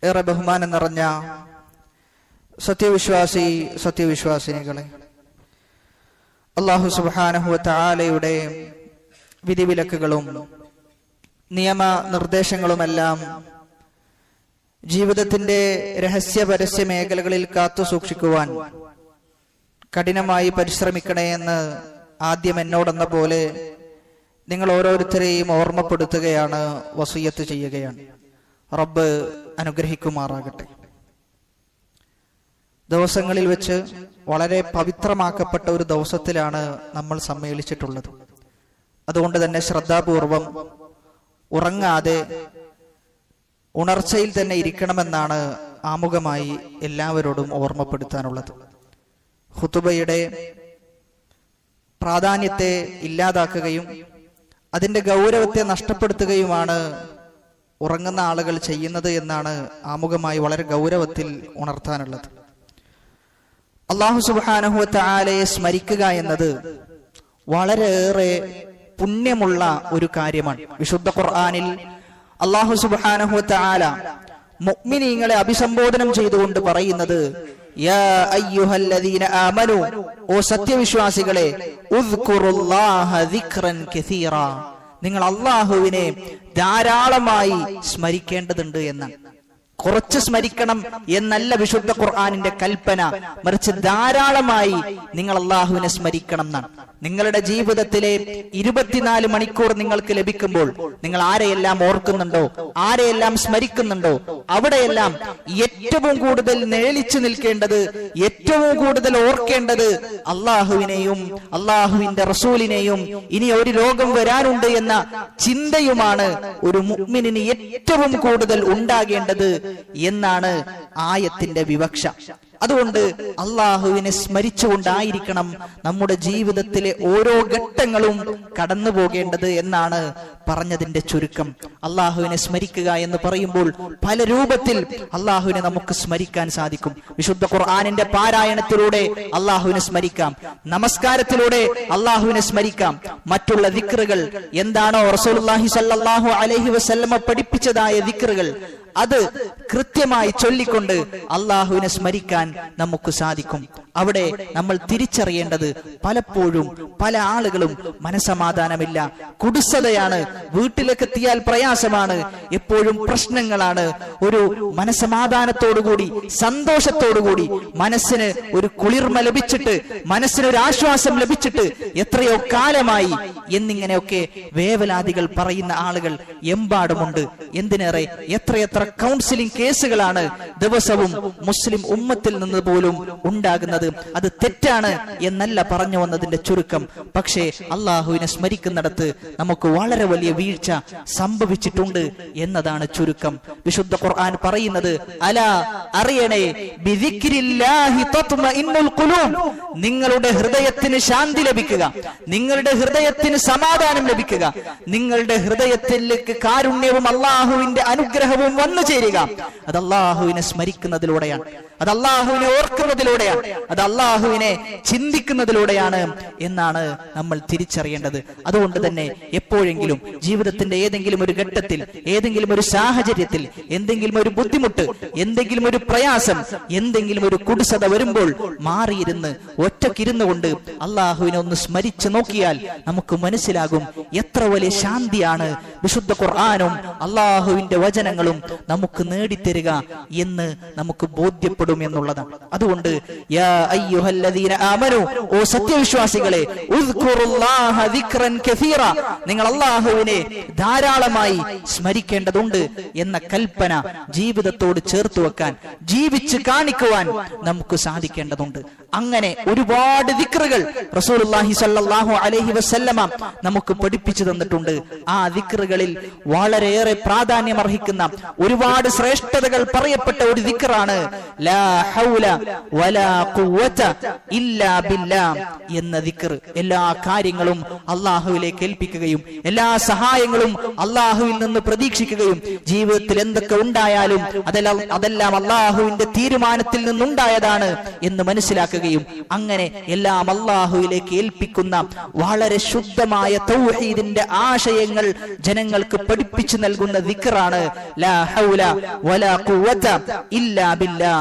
ഏറെ ബഹുമാനം നിറഞ്ഞ സത്യവിശ്വാസിനികളെ, അല്ലാഹു സുബ്ഹാനഹു വ തആലയുടെ വിധിവിലക്കുകളും നിയമ നിർദ്ദേശങ്ങളുമെല്ലാം ജീവിതത്തിന്റെ രഹസ്യ പരസ്യ മേഖലകളിൽ കാത്തു സൂക്ഷിക്കുവാൻ കഠിനമായി പരിശ്രമിക്കണേ എന്ന് ആദ്യം എന്നോടെന്ന പോലെ നിങ്ങൾ ഓരോരുത്തരെയും ഓർമ്മപ്പെടുത്തുകയാണ്, വസിയത്ത് ചെയ്യുകയാണ്. റബ്ബ് അനുഗ്രഹിക്കുമാറാകട്ടെ. ദിവസങ്ങളിൽ വെച്ച് വളരെ പവിത്രമാക്കപ്പെട്ട ഒരു ദിവസത്തിലാണ് നമ്മൾ സമ്മേളിച്ചിട്ടുള്ളത്. അതുകൊണ്ട് തന്നെ ശ്രദ്ധാപൂർവം ഉറങ്ങാതെ ഉണർച്ചയിൽ തന്നെ ഇരിക്കണമെന്നാണ് ആമുഖമായി എല്ലാവരോടും ഓർമ്മപ്പെടുത്താനുള്ളത്. ഖുതുബയുടെ പ്രാധാന്യത്തെ ഇല്ലാതാക്കുകയും അതിന്റെ ഗൗരവത്തെ നഷ്ടപ്പെടുത്തുകയുമാണ് ഉറങ്ങുന്ന ആളുകൾ ചെയ്യുന്നത് എന്നാണ് ആമുഖമായി വളരെ ഗൗരവത്തിൽ ഉണർത്താനുള്ളത്. അല്ലാഹു സുബ്ഹാനഹു വ തആലയെ സ്മരിക്കുക എന്നത് വളരെയേറെ പുണ്യമുള്ള ഒരു കാര്യമാണ്. വിശുദ്ധ ഖുർആനിൽ അല്ലാഹു സുബ്ഹാനഹു വ തആല മുഅ്മിനീങ്ങളെ അഭിസംബോധനം ചെയ്തുകൊണ്ട് പറയുന്നത്, യാ അയ്യുഹല്ലദീന ആമനു, ഓ സത്യവിശ്വാസികളെ, ഉദ്കുറുല്ലാഹ ദിക്റൻ കസീറാ, നിങ്ങൾ അല്ലാഹുവിനെ ധാരാളമായി സ്മരിക്കേണ്ടതുണ്ട് എന്നാണ്. കുറച്ച് സ്മരിക്കണം എന്നല്ല വിശുദ്ധ ഖുർആനിന്റെ കൽപ്പന, മറിച്ച് ധാരാളമായി നിങ്ങൾ അല്ലാഹുവിനെ സ്മരിക്കണം എന്നാണ്. നിങ്ങളുടെ ജീവിതത്തിലെ 24 മണിക്കൂർ നിങ്ങൾക്ക് ലഭിക്കുമ്പോൾ നിങ്ങൾ ആരെയെല്ലാം ഓർക്കുന്നുണ്ടോ, ആരെയെല്ലാം സ്മരിക്കുന്നുണ്ടോ, അവിടെയെല്ലാം ഏറ്റവും കൂടുതൽ നിഴലിച്ചു നിൽക്കേണ്ടത്, ഏറ്റവും കൂടുതൽ ഓർക്കേണ്ടത് അല്ലാഹുവിനെയും അല്ലാഹുവിന്റെ റസൂലിനെയും ഇനി ഒരു ലോകം വരാനുണ്ട് എന്ന ചിന്തയുമാണ് ഒരു മുഅ്മിനിന് ഏറ്റവും കൂടുതൽ ഉണ്ടാകേണ്ടത് എന്നാണ് ആയത്തിന്റെ വിവക്ഷ. അതുകൊണ്ട് അല്ലാഹുവിനെ സ്മരിച്ചുകൊണ്ടായിരിക്കണം നമ്മുടെ ജീവിതത്തിലെ ഓരോ ഘട്ടങ്ങളും കടന്നു പോകേണ്ടത് എന്നാണ് പറഞ്ഞതിന്റെ ചുരുക്കം. അല്ലാഹുവിനെ സ്മരിക്കുക എന്ന് പറയുമ്പോൾ പല രൂപത്തിൽ അല്ലാഹുവിനെ നമുക്ക് സ്മരിക്കാൻ സാധിക്കും. വിശുദ്ധ ഖുർആനിന്റെ പാരായണത്തിലൂടെ അല്ലാഹുവിനെ സ്മരിക്കാം, നമസ്കാരത്തിലൂടെ അല്ലാഹുവിനെ സ്മരിക്കാം. മറ്റുള്ള ദിക്റുകൾ എന്താണോ റസൂലുള്ളാഹി സ്വല്ലല്ലാഹു അലൈഹി വസല്ലമ പഠിപ്പിച്ചതായ ദിക്റുകൾ, അത് കൃത്യമായി ചൊല്ലിക്കൊണ്ട് അല്ലാഹുവിനെ സ്മരിക്കാൻ നമുക്ക് സാധിക്കും. അവിടെ നമ്മൾ തിരിച്ചറിയേണ്ടത്, പലപ്പോഴും പല ആളുകളും മനസമാധാനമില്ല, കുടുസതയാണ്, വീട്ടിലേക്ക് എത്തിയാൽ പ്രയാസമാണ്, എപ്പോഴും പ്രശ്നങ്ങളാണ്. ഒരു മനസമാധാനത്തോടുകൂടി സന്തോഷത്തോടുകൂടി മനസ്സിന് ഒരു കുളിർമ ലഭിച്ചിട്ട്, മനസ്സിനൊരു ആശ്വാസം ലഭിച്ചിട്ട് എത്രയോ കാലമായി എന്നിങ്ങനെയൊക്കെ വേവലാതികൾ പറയുന്ന ആളുകൾ എമ്പാടുമുണ്ട്. എന്തിനേറെ എത്രയെത്ര കൗൺസിലിംഗ് കേസുകളാണ് ദിവസവും മുസ്ലിം ഉമ്മത്തിൽ നിന്ന് പോലും ഉണ്ടാകുന്നത്. അത് തെറ്റാണ് എന്നല്ല പറഞ്ഞു വന്നതിന്റെ ചുരുക്കം. പക്ഷേ അല്ലാഹുവിനെ സ്മരിക്കുന്നിടത്ത് നമുക്ക് വളരെ വലിയ വീഴ്ച സംഭവിച്ചിട്ടുണ്ട് എന്നതാണ് ചുരുക്കം. വിശുദ്ധ ഖുർആൻ പറയുന്നത്, അലാ അറിയണേ, ബിദിക്രില്ലാഹി തത്മഇന്നുൽ ഖുലൂബ്, നിങ്ങളുടെ ഹൃദയത്തിന് ശാന്തി ലഭിക്കുക, നിങ്ങളുടെ ഹൃദയത്തിന് സമാധാനം ലഭിക്കുക, നിങ്ങളുടെ ഹൃദയത്തിലേക്ക് കാരുണ്യവും അല്ലാഹുവിന്റെ അനുഗ്രഹവും വന്നു ചേരുക. അത് അല്ലാഹുവിനെ സ്മരിക്കുന്നതിലൂടെയാണ്, അത് അല്ലാഹുവിനെ ഓർക്കുന്നതിലൂടെയാണ്, അത് അല്ലാഹുവിനെ ചിന്തിക്കുന്നതിലൂടെയാണ് എന്നാണ് നമ്മൾ തിരിച്ചറിയേണ്ടത്. അതുകൊണ്ട് തന്നെ എപ്പോഴെങ്കിലും ജീവിതത്തിന്റെ ഏതെങ്കിലും ഒരു ഘട്ടത്തിൽ, ഏതെങ്കിലും ഒരു സാഹചര്യത്തിൽ, എന്തെങ്കിലും ഒരു ബുദ്ധിമുട്ട്, എന്തെങ്കിലും ഒരു പ്രയാസം, എന്തെങ്കിലും ഒരു കുടുസത വരുമ്പോൾ മാറിയിരുന്ന് ഒറ്റക്കിരുന്നു കൊണ്ട് അല്ലാഹുവിനെ ഒന്ന് സ്മരിച്ചു നോക്കിയാൽ നമുക്ക് മനസ്സിലാകും എത്ര വലിയ ശാന്തിയാണ് വിശുദ്ധ ഖുർആനും അല്ലാഹുവിന്റെ വചനങ്ങളും നമുക്ക് നേടിത്തരിക എന്ന് നമുക്ക് ബോധ്യപ്പെടും എന്നുള്ളതാണ്. അതുകൊണ്ട് യാ അയ്യുഹല്ലദീന ആമനു, ഓ സത്യവിശ്വാസികളെ, ഉദ്കുറുല്ലാഹ ദിക്റൻ കസീറ, നിങ്ങൾ അല്ലാഹുവിനെ ധാരാളമായി സ്മരിക്കേണ്ടതുണ്ട് എന്ന കൽപ്പന ജീവിതത്തോട് ചേർത്ത് വെക്കാൻ, ജീവിച്ച് കാണിക്കുവാൻ നമുക്ക് സാധിക്കേണ്ടതുണ്ട്. അങ്ങനെ ഒരുപാട് ദിക്റുകൾ റസൂലുള്ളാഹി സ്വല്ലല്ലാഹു അലൈഹി വസല്ലമ നമുക്ക് പഠിപ്പിച്ചു തന്നിട്ടുണ്ട്. ആ ദിക്റുകളിൽ വളരെയേറെ പ്രാധാന്യം അർഹിക്കുന്ന, ഒരുപാട് ശ്രേഷ്ഠതകൾ പറയപ്പെട്ട ഒരു ദിക്റാണ് ലാ ഹൗല വലാ ഖുവത ഇല്ലാ ബില്ലാഹ് എന്ന ദിക്ർ. എല്ലാ കാര്യങ്ങളും അല്ലാഹുവിലേക്ക് ഏൽപ്പിക്കുകയും എല്ലാ സഹായങ്ങളും അല്ലാഹുവിൽ നിന്ന് പ്രതീക്ഷിക്കുകയും ജീവിതത്തിൽ എന്തൊക്കെ ഉണ്ടായാലും അതെല്ലാം അല്ലാഹുവിന്റെ തീരുമാനത്തിൽ നിന്നുണ്ടായതാണ് എന്ന് മനസ്സിലാക്കുകയും മനസ്സിലാക്കുകയും അങ്ങനെ എല്ലാം അള്ളാഹുവിലേക്ക് ഏൽപ്പിക്കുന്ന വളരെ ശുദ്ധമായ തൗഹീദിന്റെ ആശയങ്ങൾ ജനങ്ങൾക്ക് പഠിപ്പിച്ചു നൽകുന്ന ദിക്റാണ് ലാ ഹൗല വലാ ഖുവത ഇല്ലാ ബില്ലാ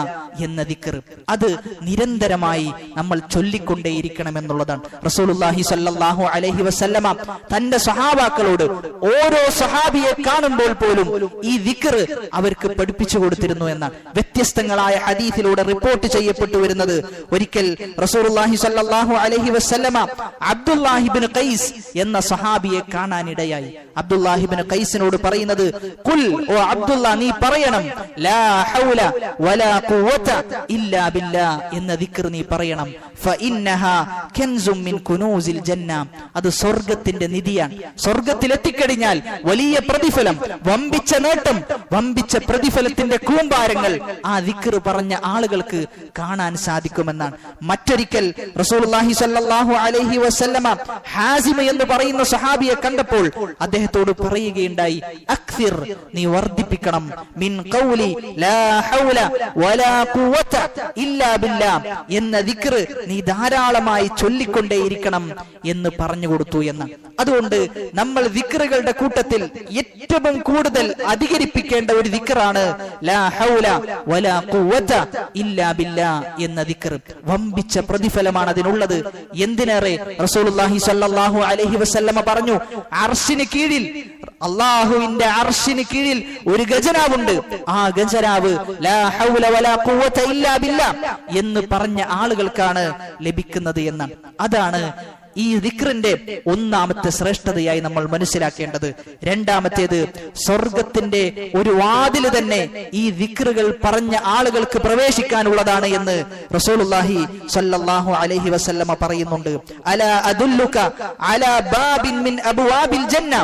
എന്ന ദിക്ർ. അത് നിരന്തരമായി നമ്മൾ ചൊല്ലിക്കൊണ്ടേയിരിക്കണം എന്നുള്ളതാണ്. റസൂലുള്ളാഹി സ്വല്ലല്ലാഹു അലൈഹി വസല്ലമ തന്റെ സഹാബാക്കളോട് ഓരോ സഹാബിയെ കാണുമ്പോൾ പോലും ഈ ദിക്ർ അവർക്ക് പഠിപ്പിച്ചു കൊടുത്തിരുന്നു എന്നാണ് വ്യത്യസ്തങ്ങളായ ഹദീസിലൂടെ റിപ്പോർട്ട് ചെയ്യപ്പെട്ടു വരുന്നത്. ഒരിക്കൽ റസൂലുള്ളാഹി സ്വല്ലല്ലാഹു അലൈഹി വസല്ലമ അബ്ദുല്ലാഹി ഇബ്നു ഖൈസ് എന്ന സഹാബിയെ കാണാനിടയായി. അബ്ദുല്ലാഹി ഇബ്നു ഖൈസിനോട് പറയുന്നത്, ഖുൽ, ഓ അബ്ദുല്ലാ, നീ പറയണം, ലാ ഹൗല വലാ ഖുവത ഇല്ലാ ബില്ലാ എന്ന ദിക്ർ നീ പറയണം. ഫഇന്നഹാ കൻസും മിൻ കുനൂസിൽ ജന്ന, അത് സ്വർഗ്ഗത്തിന്റെ നിധിയാണ്. സ്വർഗ്ഗത്തിൽ എത്തിക്കഴിഞ്ഞാൽ വലിയ പ്രതിഫലം, വമ്പിച്ച നേട്ടം, വമ്പിച്ച പ്രതിഫലത്തിന്റെ കൂമ്പാരങ്ങൾ ആ ദിക്ർ പറഞ്ഞ ആളുകൾക്ക് കാണാൻ സാധിക്കുമെന്നാണ്. മറ്റൊരിക്കൽ റസൂലുള്ളാഹി സ്വല്ലല്ലാഹു അലൈഹി വസല്ലമ ഹാസിമ എന്ന് പറയുന്ന സഹാബിയെ കണ്ടപ്പോൾ അദ്ദേഹത്തോട് പറയുകയുണ്ടായി, അക്സിർ, നീ വർദ്ധിപ്പിക്കണം, മിൻ ഖൗലി ലാ ഹൗല വലാ ഖുവത ഇല്ലാ ബില്ലാ എന്ന ദിക്ർ നീ ധാരാളമായി ചൊല്ലിക്കൊണ്ടേയിരിക്കണം എന്ന് പറഞ്ഞു കൊടുത്തു എന്ന്. അതുകൊണ്ട് നമ്മൾ ദിക്റുകളുടെ കൂട്ടത്തിൽ ഏറ്റവും കൂടുതൽ അധികരിപ്പിക്കേണ്ട ഒരു ദിക്റാണ് ലാ ഹൗല വലാ ഖുവത ഇല്ലാ ബില്ലാ എന്ന ദിക്ർ. വമ്പിച്ച പ്രതിഫലമാണ് അതിനുള്ളത്. എന്തിനേറെ റസൂലുള്ളാഹി സ്വല്ലല്ലാഹു അലൈഹി വസല്ലമ പറഞ്ഞു, അർശിന് കീഴിൽ, അല്ലാഹുവിന്റെ അർശിന് കീഴിൽ ഒരു ഖജനാവുണ്ട്. ആ ഖജനാവ് ലാ ഹൗല വലാ ഖുവത ഇല്ലാ ബില്ലാ എന്ന് പറഞ്ഞ ആളുകൾക്കാണ് ലഭിക്കുന്നത് എന്നാണ്. അതാണ് ഈ ദിക്റിന്റെ ഒന്നാമത്തെ ശ്രേഷ്ഠതയായി നമ്മൾ മനസ്സിലാക്കേണ്ടത്. രണ്ടാമത്തേത്, സ്വർഗത്തിന്റെ ഒരു വാതിൽ തന്നെ ഈ ദിക്റുകൾ പറഞ്ഞ ആളുകൾക്ക് പ്രവേശിക്കാനുള്ളതാണ് എന്ന് റസൂലുള്ളാഹി സ്വല്ലല്ലാഹു അലൈഹി വസല്ലമ പറയുന്നുണ്ട്. അലാ അദുല്ലുക അലാ ബാബിൻ മിൻ അബ്വാബിൽ ജന്ന,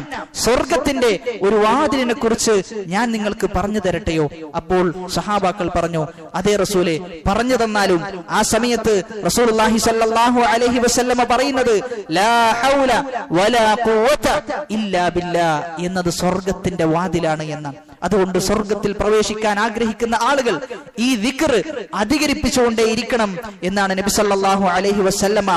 സ്വർഗത്തിന്റെ ഒരു വാതിലിനെ കുറിച്ച് ഞാൻ നിങ്ങൾക്ക് പറഞ്ഞു തരട്ടെയോ? അപ്പോൾ സഹാബാക്കൾ പറഞ്ഞു, അതേ റസൂലേ, പറഞ്ഞു തന്നാലും. ആ സമയത്ത് റസൂലുള്ളാഹി സ്വല്ലല്ലാഹു അലൈഹി വസല്ലമ പറയുന്നത്, ലാ ഹൗല വലാ ഖുവത ഇല്ലാ ബില്ലാ എന്നത് സ്വർഗത്തിന്റെ വാതിലാണ് എന്നാണ്. അതുകൊണ്ട് സ്വർഗത്തിൽ പ്രവേശിക്കാൻ ആഗ്രഹിക്കുന്ന ആളുകൾ ഈ ദിക്ർ അധികരിപ്പിച്ചുകൊണ്ടേയിരിക്കണം എന്നാണ് നബി സല്ലല്ലാഹു അലൈഹി വസല്ലമ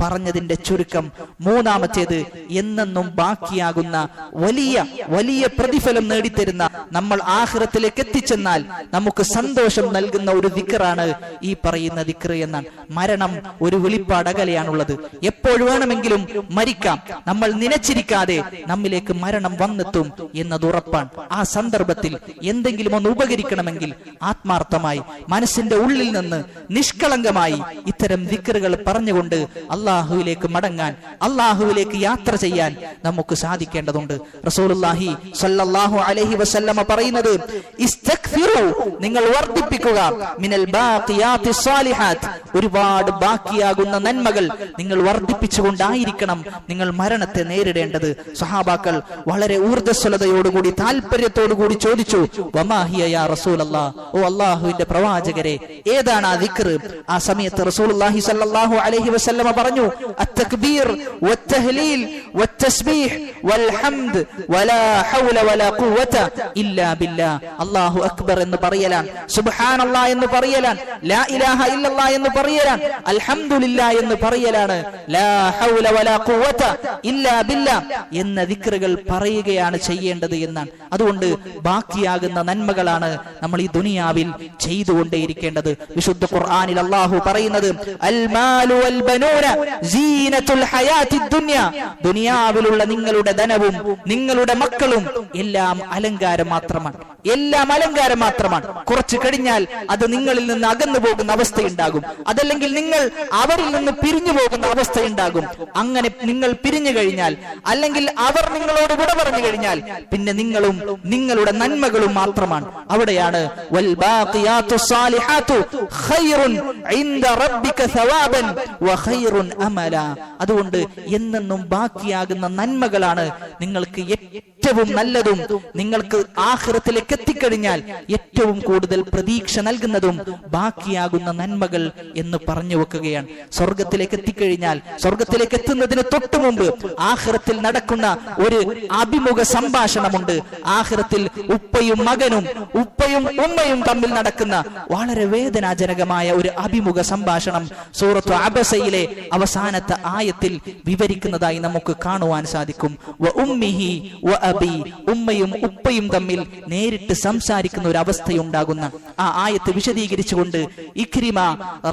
പറഞ്ഞതിന്റെ ചുരുക്കം. മൂന്നാമത്തേത്, എന്നെന്നും ബാക്കിയാകുന്ന വലിയ വലിയ പ്രതിഫലം നേടിത്തരുന്ന, നമ്മൾ ആഖിറത്തിലേക്ക് എത്തിച്ചെന്നാൽ നമുക്ക് സന്തോഷം നൽകുന്ന ഒരു ദിക്റാണ് ഈ പറയുന്ന ദിക്ർ എന്നാണ്. മരണം ഒരു വെളിപ്പാടകലെയാണുള്ളത്. എപ്പോൾ വേണമെങ്കിലും മരിക്കാം. നമ്മൾ നനച്ചിരിക്കാതെ നമ്മിലേക്ക് മരണം വന്നെത്തും എന്നത് ഉറപ്പാണ്. ആ സന്ദർഭത്തിൽ എന്തെങ്കിലും ഒന്ന് ഉപകരിക്കണമെങ്കിൽ ആത്മാർത്ഥമായി മനസ്സിന്റെ ഉള്ളിൽ നിന്ന് നിഷ്കളങ്കമായി ഇത്തരം ദിക്റുകൾ പറഞ്ഞുകൊണ്ട് അള്ളാഹുവിലേക്ക് മടങ്ങാൻ, അള്ളാഹുവിലേക്ക് യാത്ര ചെയ്യാൻ നമുക്ക് സാധിക്കേണ്ടതുണ്ട്. റസൂലുള്ളാഹി സ്വല്ലല്ലാഹു അലൈഹി വസല്ലമ പറയുന്നത്, ഇസ്തഗ്ഫിറു, നിങ്ങൾ വർദ്ധിപ്പിക്കുക, മിനൽ ബാഖിയാത്തിസ് സാലിഹാത്ത്, ഒരുപാട് ബാക്കിയാകുന്ന നന്മകൾ നിങ്ങൾ വർദ്ധിപ്പിച്ചുകൊണ്ടായിരിക്കണം നിങ്ങൾ മരണത്തെ നേരിടേണ്ടത്. സഹാബാക്കൾ വളരെ ഊർജ്ജസ്വലതയോടുകൂടി താല്പര്യത്തോടുകൂടി ചോദിച്ചു, വമാഹിയ യാ റസൂലല്ലാഹ്, ഓ അല്ലാഹുവിന്റെ പ്രവാചകരെ, ഏതാണ് ആ ദിക്ർ? ആ സമയത്ത് റസൂലുള്ളാഹി സ്വല്ലല്ലാഹു അലൈഹി വസല്ലമ പറഞ്ഞു, അത്തക്ബീർ വത്തഹ്ലീൽ വത്തസ്ബീഹ് വൽഹംദ് വലാ ഹൗല വലാ ഖുവത ഇല്ലാ ബില്ലാ. അല്ലാഹു അക്ബർ എന്ന് പറയലാണ്, സുബ്ഹാനല്ലാഹ് എന്ന് പറയലാണ്, ലാ ഇലാഹ ഇല്ലല്ലാഹ് എന്ന് പറയലാണ്, അൽഹംദുലില്ലാഹ് എന്ന് പറയലാണ്, ലാ ഹൗല വലാ ഖുവത ഇല്ലാ ബില്ലാ എന്ന ദിക്റുകൾ പറയുകയാണ് ചെയ്യേണ്ടത് എന്നാണ്. അതുകൊണ്ട് ബാക്കിയാകുന്ന നന്മകളാണ് നമ്മൾ ഈ ദുനിയാവിൽ ചെയ്തുകൊണ്ടേയിരിക്കേണ്ടത്. വിശുദ്ധ ഖുർആനിൽ അല്ലാഹു പറയുന്നത്, അൽ മാലു വൽ ബനൂന സീനത്തുൽ ഹയാത്തിദ് ദുനിയ, ദുനിയാവിലുള്ള നിങ്ങളുടെ ധനവും നിങ്ങളുടെ മക്കളും എല്ലാം അലങ്കാരം മാത്രമാണ്, എല്ലാം അലങ്കാരം മാത്രമാണ്. കുറച്ചു കഴിഞ്ഞാൽ അത് നിങ്ങളിൽ നിന്ന് അകന്നു പോകുന്ന അവസ്ഥയുണ്ടാകും, അതല്ലെങ്കിൽ നിങ്ങൾ അവരിൽ നിന്ന് പിരിഞ്ഞു പോകുന്ന അവസ്ഥയുണ്ടാകും. അങ്ങനെ നിങ്ങൾ പിരിഞ്ഞു കഴിഞ്ഞാൽ, അല്ലെങ്കിൽ അവർ നിങ്ങളോട് വിട പറഞ്ഞു കഴിഞ്ഞാൽ, പിന്നെ നിങ്ങളും നിങ്ങളുടെ നന്മകളും മാത്രമാണ്. അവിടെയാണ് വൽ ബാഖിയാത്തുസ് സാലിഹാത്തു ഖൈറുൻ ഇൻദ റബ്ബിക സവാബൻ വ ഖൈറുൻ അമല. അതുകൊണ്ട് എന്നെന്നും ബാക്കിയാകുന്ന നന്മകളാണ് നിങ്ങൾക്ക് ഏറ്റവും നല്ലതും, നിങ്ങൾക്ക് ആഖിറത്തിലേക്ക് എത്തിക്കഴിഞ്ഞാൽ ഏറ്റവും കൂടുതൽ പ്രതീക്ഷ നൽകുന്നതും ബാക്കിയാകുന്ന നന്മകൾ എന്ന് പറഞ്ഞു വെക്കുകയാണ്. സ്വർഗത്തിലേക്ക് എത്തിക്കഴിഞ്ഞാൽ, സ്വർഗത്തിലേക്ക് എത്തുന്നതിന് തൊട്ടു മുമ്പ് ആഖിറത്തിൽ നടക്കുന്ന ഒരു അഭിമുഖ സംഭാഷണമുണ്ട്. ആഖിറത്തിൽ ഉപ്പയും മകനും ഉപ്പയും ഉമ്മയും തമ്മിൽ നടക്കുന്ന വളരെ വേദനാജനകമായ ഒരു അഭിമുഖ സംഭാഷണം സൂറത്തു അബസയിലെ അവസാനത്തെ ആയത്തിൽ വിവരിക്കുന്നതായി നമുക്ക് കാണുവാൻ സാധിക്കും. വ ഉമ്മിഹി വ അബി, ഉമ്മയും ഉപ്പയും തമ്മിൽ നേരിട്ട് സംസാരിക്കുന്ന ഒരു അവസ്ഥയുണ്ടാകുന്ന ആ ആയത്ത് വിശദീകരിച്ചുകൊണ്ട് ഇക്രിമ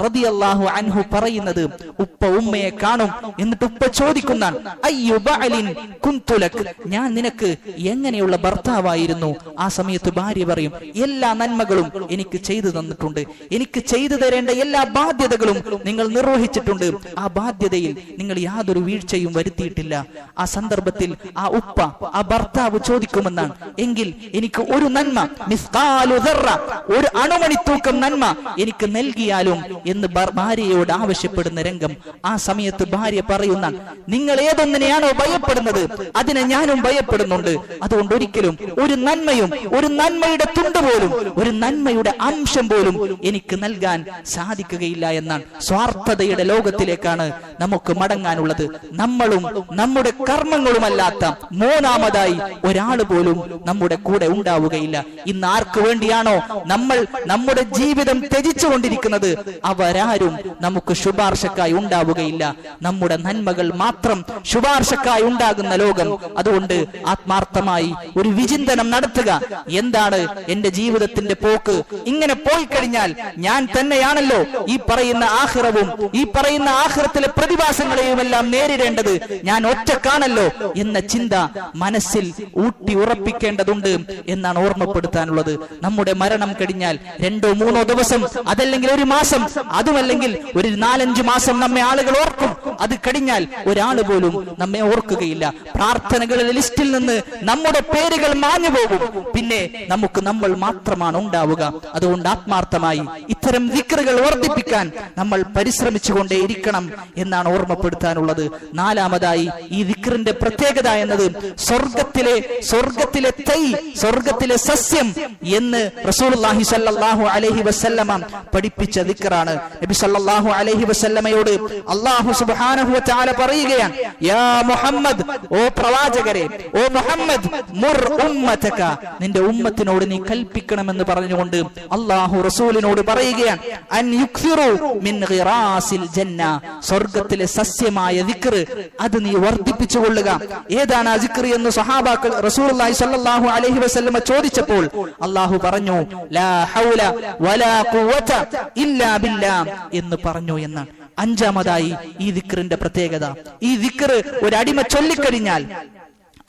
റളിയല്ലാഹു അൻഹു പറയുന്നത്, ഉപ്പ ഉമ്മയെ കാണും, എന്നിട്ട് ഉപ്പ ചോദിക്കുന്നതാണ്, അയ്യു ബഅലിൻ കുന്തു ലക്, ഞാൻ നിനക്ക് എങ്ങനെയുള്ള ഭർത്താവായിരുന്നു? ആ സമയത്ത് ഭാര്യ പറയും, എല്ലാ നന്മകളും എനിക്ക് ചെയ്തു തന്നിട്ടുണ്ട്, എനിക്ക് ചെയ്തു തരേണ്ട എല്ലാ ബാധ്യതകളും നിങ്ങൾ നിർവഹിച്ചിട്ടുണ്ട്, ആ ബാധ്യതയിൽ നിങ്ങൾ യാതൊരു വീഴ്ചയും വരുത്തിയിട്ടില്ല. ആ സന്ദർഭത്തിൽ ആ ഉപ്പ ആ ഭർത്താവ് ചോദിക്കുമെന്നാണ്, എങ്കിൽ എനിക്ക് ഒരു നന്മ, മിസ്കാലു ദർറ, ഒരു അണുമണി തൂക്കം നന്മ എനിക്ക് നൽകിയാലും എന്ന് ഭാര്യയോട് ആവശ്യപ്പെടുന്ന രംഗം. ആ സമയത്ത് ഭാര്യ പറയുന്ന, നിങ്ങൾ ഏതൊന്നിനെയാണോ ഭയപ്പെടുന്നത് അതിനെ ഞാനും ഭയപ്പെടുന്നുണ്ട്, അതുകൊണ്ട് ഒരിക്കലും ഒരു നന്മയും, ഒരു നന്മയുടെ തുണ്ട് പോലും, ഒരു നന്മയുടെ അംശം പോലും എനിക്ക് നൽകാൻ സാധിക്കുകയില്ല എന്നാണ്. സ്വാർത്ഥതയുടെ ലോകത്തിലേക്കാണ് നമുക്ക് മടങ്ങാനുള്ളത്. നമ്മളും നമ്മുടെ കർമ്മങ്ങളുമല്ലാത്ത മൂന്നാമതായി ഒരാൾ പോലും നമ്മുടെ കൂടെ ഉണ്ടാവുകയില്ല. ഇന്ന് ആർക്ക് വേണ്ടിയാണോ നമ്മൾ നമ്മുടെ ജീവിതം ത്യജിച്ചുകൊണ്ടിരിക്കുന്നത് അവരാരും നമുക്ക് ശുപാർശക്കായി ഉണ്ടാവുകയില്ല. നമ്മുടെ നന്മകൾ മാത്രം ശുപാർശക്കായി ഉണ്ടാകുന്ന ലോകം. അതുകൊണ്ട് ആത്മാർത്ഥമായി ഒരു വിചിന്തനം നടത്തുക. എന്താണ് എന്റെ ജീവിതത്തിന്റെ പോക്ക്? ഇങ്ങനെ പോയി കഴിഞ്ഞാൽ ഞാൻ തന്നെയാണല്ലോ ഈ പറയുന്ന ആഖിറവും ഈ പറയുന്ന ആഖിറത്തിലെ പ്രതിഭാസങ്ങളെയും എല്ലാം നേരിടേണ്ടത്, ഞാൻ ഒറ്റക്കാണല്ലോ എന്ന ചിന്ത മനസ്സിൽ ഊട്ടി ഉറപ്പിക്കേണ്ടതുണ്ട് എന്നാണ് ഓർമ്മപ്പെടുത്താനുള്ളത്. നമ്മുടെ മരണം കഴിഞ്ഞാൽ 2-3 ദിവസം, അതല്ലെങ്കിൽ ഒരു മാസം, അതുമല്ലെങ്കിൽ ഒരു 4-5 മാസം നമ്മെ ആളുകൾ ഓർക്കും. അത് കഴിഞ്ഞാൽ ഒരാൾ പോലും നമ്മെ ഓർക്കുകയില്ല. പ്രാർത്ഥനകളുടെ ലിസ്റ്റിൽ നിന്ന് നമ്മുടെ പേരുകൾ മാഞ്ഞു പോകും. പിന്നെ നമുക്ക് നമ്മൾ മാത്രമാണ് ഉണ്ടാവുക. അതുകൊണ്ട് ആത്മാർത്ഥമായി ഇത്തരം ദിക്റുകൾ വർദ്ധിപ്പിക്കാൻ നമ്മൾ പരിശ്രമിച്ചുകൊണ്ടേ ഇരിക്കണം എന്നാണ് ഓർമ്മപ്പെടുത്താനുള്ളത്. നാലാമതായി ഈ ദിക്റിന്റെ പ്രത്യേകത എന്നത് സ്വർഗത്തിലെ തൈ, സ്വർഗത്തിലെ സസ്യം എന്ന് റസൂലുള്ളാഹി സ്വല്ലല്ലാഹു അലൈഹി വസല്ലമ പഠിപ്പിച്ച ദിക്റാണ്. നബി സല്ലല്ലാഹു അലൈഹി വസല്ലമയോട് അല്ലാഹു സുബ്ഹാനഹു വ തആല പറയുകയാണ്, യാ മുഹമ്മദ്, ഓ പ്രവാചകരെ, ഓ മുഹമ്മദ്, മുർ ഉമ്മതക, നിന്റെ ഉമ്മത്തിനോട് നീ കൽപ്പിക്കണമെന്ന് പറഞ്ഞുകൊണ്ട് അല്ലാഹു റസൂലിനോട് പറയുകയാണ്, അൻ യുക്സിറു മിൻ ഗിറാസിൽ ജന്ന, സ്വർഗ്ഗത്തിലെ സസ്യമായ ദിക്ർ അത് നീ വർദ്ധിപ്പിച്ചുകൊള്ളുക. ഏതാണ് ആ ദിക്ർ എന്ന് സഹാബാക്കൾ റസൂലുള്ളാഹി സ്വല്ലല്ലാഹു അലൈഹി വസല്ലമ ചോദിച്ചപ്പോൾ അല്ലാഹു പറഞ്ഞു, ലാ ഹൗല വലാ ഖുവത ഇല്ലാ ബില്ലാഹ് എന്ന് പറഞ്ഞു എന്നാണ്. അഞ്ചാമതായി ഈ ദിക്റിന്റെ പ്രത്യേകത, ഈ ദിക്ർ ഒരു അടിമ ചൊല്ലിക്കഴിഞ്ഞാൽ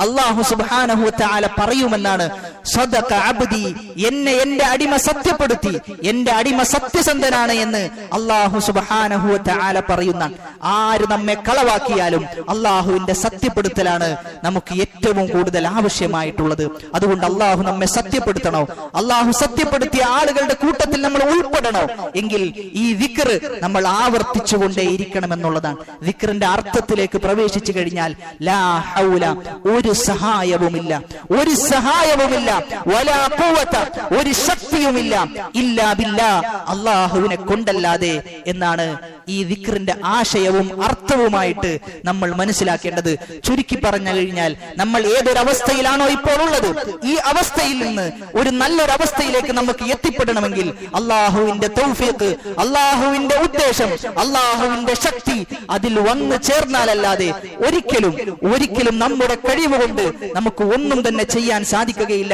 അല്ലാഹു സുബ്ഹാനഹു വ തആല പറയുമെന്നാണ്, സദഖ അബ്ദി, എന്നെ എന്റെ അടിമ സത്യപ്പെടുത്തി, എന്റെ അടിമ സത്യസന്ധനാണ് എന്ന് അല്ലാഹു സുബ്ഹാനഹു വ തആല പറയുന്ന. ആര് നമ്മെ കളവാക്കിയാലും അല്ലാഹുവിന്റെ സത്യപ്പെടുത്തലാണ് നമുക്ക് ഏറ്റവും കൂടുതൽ ആവശ്യമായിട്ടുള്ളത്. അതുകൊണ്ട് അല്ലാഹു നമ്മെ സത്യപ്പെടുത്തണോ, അല്ലാഹു സത്യപ്പെടുത്തിയ ആളുകളുടെ കൂട്ടത്തിൽ നമ്മൾ ഉൾപ്പെടണോ എങ്കിൽ ഈ ദിക്ർ നമ്മൾ ആവർത്തിച്ചുകൊണ്ടേ ഇരിക്കണം എന്നുള്ളതാണ്. ദിക്റിന്റെ അർത്ഥത്തിലേക്ക് പ്രവേശിച്ചു കഴിഞ്ഞാൽ ലാ ഹൗല, ഒരു സഹായവുമില്ല, ഒരു സഹായവുമില്ല, വലാ ഖുവത, ഒരു ശക്തിയുമില്ല, ഇല്ലാ ബില്ലാഹ്, അല്ലാഹുവിനെ കൊണ്ടല്ലാതെ എന്നാണ് ഈ ദിക്റിന്റെ ആശയവും അർത്ഥവുമായിട്ട് നമ്മൾ മനസ്സിലാക്കേണ്ടത്. ചുരുക്കി പറഞ്ഞു കഴിഞ്ഞാൽ നമ്മൾ ഏതൊരവസ്ഥയിലാണോ ഇപ്പോൾ ഉള്ളത്, ഈ അവസ്ഥയിൽ നിന്ന് ഒരു നല്ലൊരു അവസ്ഥയിലേക്ക് നമുക്ക് എത്തിപ്പെടണമെങ്കിൽ അല്ലാഹുവിന്റെ തൗഫീഖ്, അല്ലാഹുവിന്റെ ഉദ്ദേശം, അല്ലാഹുവിന്റെ ശക്തി അതിൽ വന്നു ചേർന്നാലല്ലാതെ ഒരിക്കലും നമ്മുടെ കഴിവ് കൊണ്ട് നമുക്ക് ഒന്നും തന്നെ ചെയ്യാൻ സാധിക്കുകയില്ല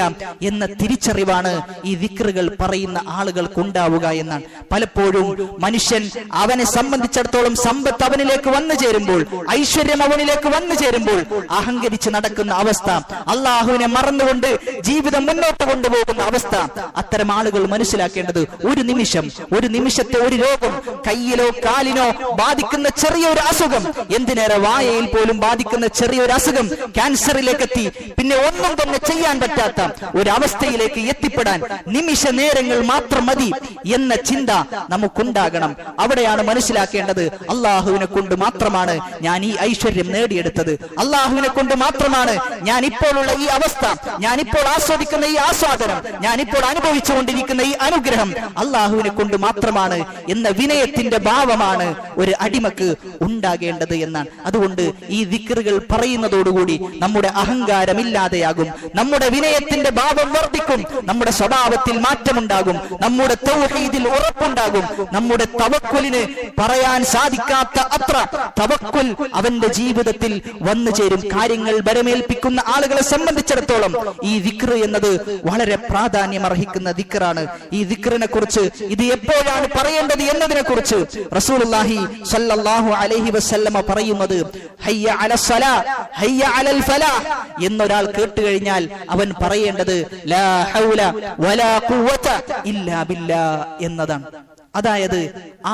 എന്ന തിരിച്ചറിവാണ് ഈ ദിക്റുകൾ പറയുന്ന ആളുകൾക്ക് ഉണ്ടാവുക എന്നാണ്. പലപ്പോഴും മനുഷ്യൻ അവനെ സംബന്ധിച്ചിടത്തോളം സമ്പത്ത് അവനിലേക്ക് വന്നു ചേരുമ്പോൾ, ഐശ്വര്യം അവനിലേക്ക് വന്നു ചേരുമ്പോൾ അഹങ്കരിച്ച് നടക്കുന്ന അവസ്ഥ, അള്ളാഹുവിനെ മറന്നുകൊണ്ട് ജീവിതം മുന്നോട്ട് കൊണ്ടുപോകുന്ന അവസ്ഥ, അത്തരം ആളുകൾ മനസ്സിലാക്കേണ്ടത് ഒരു നിമിഷത്തെ ഒരു രോഗം, കയ്യിലോ കാലിനോ ബാധിക്കുന്ന ചെറിയൊരു അസുഖം, എന്തിനേറെ വായയിൽ പോലും ബാധിക്കുന്ന ചെറിയൊരു അസുഖം ക്യാൻസറിലേക്ക് എത്തി പിന്നെ ഒന്നും തന്നെ ചെയ്യാൻ പറ്റാത്ത ഒരു അവസ്ഥയിലേക്ക് എത്തിപ്പെടാൻ നിമിഷ നേരങ്ങൾ മാത്രം മതി എന്ന ചിന്ത നമുക്കുണ്ടാകണം. അവിടെയാണ് മനസ്സിലാക്കുന്നത് മനസ്സിലാക്കേണ്ടത് അള്ളാഹുവിനെ കൊണ്ട് മാത്രമാണ് ഞാൻ ഈ ഐശ്വര്യം നേടിയെടുത്തത്, അള്ളാഹുവിനെ കൊണ്ട് മാത്രമാണ് ഞാൻ ഇപ്പോഴുള്ള ഈ അവസ്ഥ, ഞാൻ ഇപ്പോൾ ആസ്വദിക്കുന്ന ഈ ആസ്വാദനം, ഞാൻ ഇപ്പോൾ അനുഭവിച്ചുകൊണ്ടിരിക്കുന്ന ഈ അനുഗ്രഹം അള്ളാഹുവിനെ കൊണ്ട് മാത്രമാണ് എന്ന വിനയത്തിന്റെ ഭാവമാണ് ഒരു അടിമക്ക് ഉണ്ടാകേണ്ടത് എന്നാണ്. അതുകൊണ്ട് ഈ ദിക്റുകൾ പറയുന്നതോടുകൂടി നമ്മുടെ അഹങ്കാരം ഇല്ലാതെയാകും, നമ്മുടെ വിനയത്തിന്റെ ഭാവം വർദ്ധിക്കും, നമ്മുടെ സ്വഭാവത്തിൽ മാറ്റമുണ്ടാകും, നമ്മുടെ തൗഹീദിൽ ഉറപ്പുണ്ടാകും, നമ്മുടെ തവക്കുലിന് പറയാൻ സാധിക്കാത്ത അത്ര തവക്കുൽ അവന്റെ ജീവിതത്തിൽ വന്നു ചേരും. കാര്യങ്ങൾ ബരമേൽപ്പിക്കുന്ന ആളുകളെ സംബന്ധിച്ചിടത്തോളം ഈ ദിക്ർ എന്നത് വളരെ പ്രാധാന്യം അർഹിക്കുന്ന ദിക്റാണ്. ഈ ദിക്റിനെ കുറിച്ച്, ഇത് എപ്പോഴാണ് പറയേണ്ടത് എന്നതിനെ കുറിച്ച് റസൂലുള്ളാഹി സ്വല്ലല്ലാഹു അലൈഹി വസല്ലമ പറയുന്നത് ഹയ്യ അലസ് സലാ ഹയ്യ അലൽ ഫലാഹ് എന്നൊരാൾ കേട്ടുകഴിഞ്ഞാൽ അവൻ പറയേണ്ടത് ലാ ഹൗല വലാ ഖുവത ഇല്ലാ ബില്ലാഹ് എന്നതാണ്. അതായത്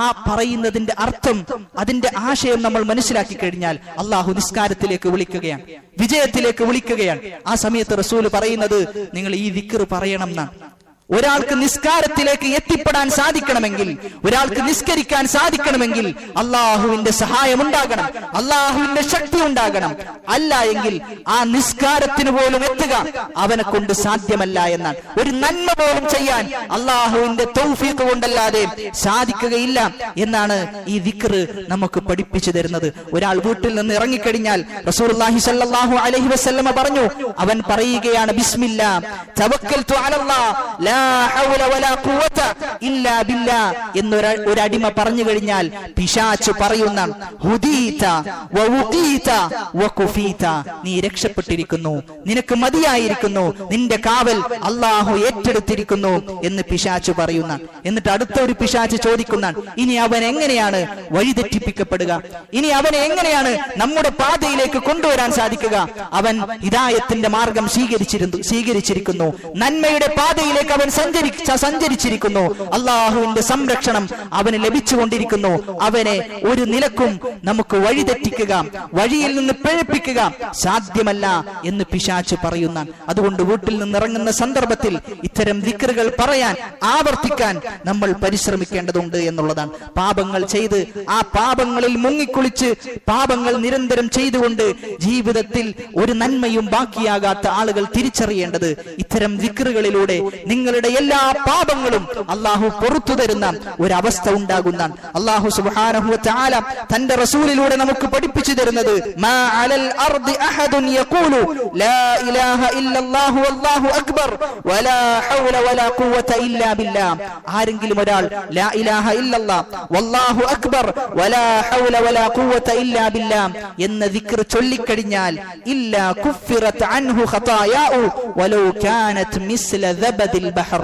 ആ പറയുന്നതിന്റെ അർത്ഥം, അതിന്റെ ആശയം നമ്മൾ മനസ്സിലാക്കി കഴിഞ്ഞാൽ അള്ളാഹു നിസ്കാരത്തിലേക്ക് വിളിക്കുകയാണ്, വിജയത്തിലേക്ക് വിളിക്കുകയാണ്. ആ സമയത്ത് റസൂല് പറയുന്നത് നിങ്ങൾ ഈ ദിക്ർ പറയണം എന്നാണ്. ഒരാൾക്ക് നിസ്കാരത്തിലേക്ക് എത്തിപ്പെടാൻ സാധിക്കണമെങ്കിൽ, ഒരാൾക്ക് നിസ്കരിക്കാൻ സാധിക്കണമെങ്കിൽ അള്ളാഹുവിന്റെ സഹായം ഉണ്ടാകണം, അള്ളാഹുവിന്റെ ശക്തി ഉണ്ടാകണം. അല്ല എങ്കിൽ ആ നിസ്കാരത്തിന് പോലും എത്തുക അവനെ കൊണ്ട് സാധ്യമല്ല എന്നാണ്. ഒരു നന്മ പോലും ചെയ്യാൻ അള്ളാഹുവിന്റെ തൗഫീഖ് കൊണ്ടല്ലാതെ സാധിക്കുകയില്ല എന്നാണ് ഈ ദിക്ർ നമുക്ക് പഠിപ്പിച്ചു തരുന്നത്. ഒരാൾ വീട്ടിൽ നിന്ന് ഇറങ്ങിക്കഴിഞ്ഞാൽ റസൂലുള്ളാഹി സ്വല്ലല്ലാഹു അലൈഹി വസല്ലമ പറഞ്ഞു, അവൻ പറയുകയാണ് ബിസ്മില്ലാ തവക്കൽതു അലല്ലാഹ് ലാ ഹൗല വലാ ഖുവത ഇല്ലാ ബില്ലാഹ് എന്നൊരു അടിമ പറഞ്ഞു കഴിഞ്ഞാൽ പിശാച് പറയുന്ന ഹുദീത വഉഖീത വകുഫീത, നീ രക്ഷപ്പെട്ടിരിക്കുന്നു, നിനക്ക് മതിയായിരിക്കുന്നു, നിന്റെ കാവൽ അല്ലാഹു ഏറ്റെടുത്തിരിക്കുന്നു എന്ന് പിശാച് പറയുന്ന. എന്നിട്ട് അടുത്ത ഒരു പിശാച് ചോദിക്കുന്ന, ഇനി അവൻ എങ്ങനെയാണ് വഴിതെറ്റിപ്പിക്കപ്പെടുക, ഇനി അവനെ എങ്ങനെയാണ് നമ്മുടെ പാതയിലേക്ക് കൊണ്ടുവരാൻ സാധിക്കുക? അവൻ ഹിദായത്തിന്റെ മാർഗം സ്വീകരിച്ചിരിക്കുന്നു, നന്മയുടെ പാതയിലേക്ക് അവൻ സഞ്ചരിച്ചിരിക്കുന്നു, അള്ളാഹുവിന്റെ സംരക്ഷണം അവന് ലഭിച്ചുകൊണ്ടിരിക്കുന്നു. അവനെ ഒരു നിലക്കും നമുക്ക് വഴിതെറ്റിക്കുക, വഴിയിൽ നിന്ന് പിഴപ്പിക്കുക സാധ്യമല്ല എന്ന് പിശാച് പറയുന്ന. അതുകൊണ്ട് വീട്ടിൽ നിന്ന് ഇറങ്ങുന്ന സന്ദർഭത്തിൽ ഇത്തരം ദിക്റുകൾ പറയാൻ, ആവർത്തിക്കാൻ നമ്മൾ പരിശ്രമിക്കേണ്ടതുണ്ട് എന്നുള്ളതാണ്. പാപങ്ങൾ ചെയ്ത് ആ പാപങ്ങളിൽ മുങ്ങിക്കുളിച്ച് പാപങ്ങൾ നിരന്തരം ചെയ്തുകൊണ്ട് ജീവിതത്തിൽ ഒരു നന്മയും ബാക്കിയാകാത്ത ആളുകൾ തിരിച്ചറിയേണ്ടത് ഇത്തരം ദിക്റുകളിലൂടെ നിങ്ങളുടെ എല്ലാ പാപങ്ങളും അള്ളാഹു പുറത്തു തരുന്ന ഒരവസ്ഥ ഉണ്ടാകുന്ന. അള്ളാഹു സുബ്ഹാനഹു വ തആല തന്റെ റസൂലിലൂടെ നമുക്ക് പഠിപ്പിച്ചു തരുന്നത് മാ അലൽ അർദി അഹദുൻ യഖൂലു ലാ ഇലാഹ ഇല്ലല്ലാഹു വല്ലാഹു അക്ബർ വലാ ഹൗല വലാ ഖുവത ഇല്ലാ ബില്ലാഹ്. ആരെങ്കിലും ഒരാൾ ലാ ഇലാഹ ഇല്ലല്ലാഹ് വല്ലാഹു അക്ബർ വലാ ഹൗല വലാ ഖുവത ഇല്ലാ ബില്ലാഹ് എന്ന ദിക്ർ ചൊല്ലിക്കഴിഞ്ഞാൽ ഇല്ലാ കുഫിറത് അൻഹു ഖതായാഉ വലൗ കാനത് മിസ്ല ദബദിൽ ബഹർ,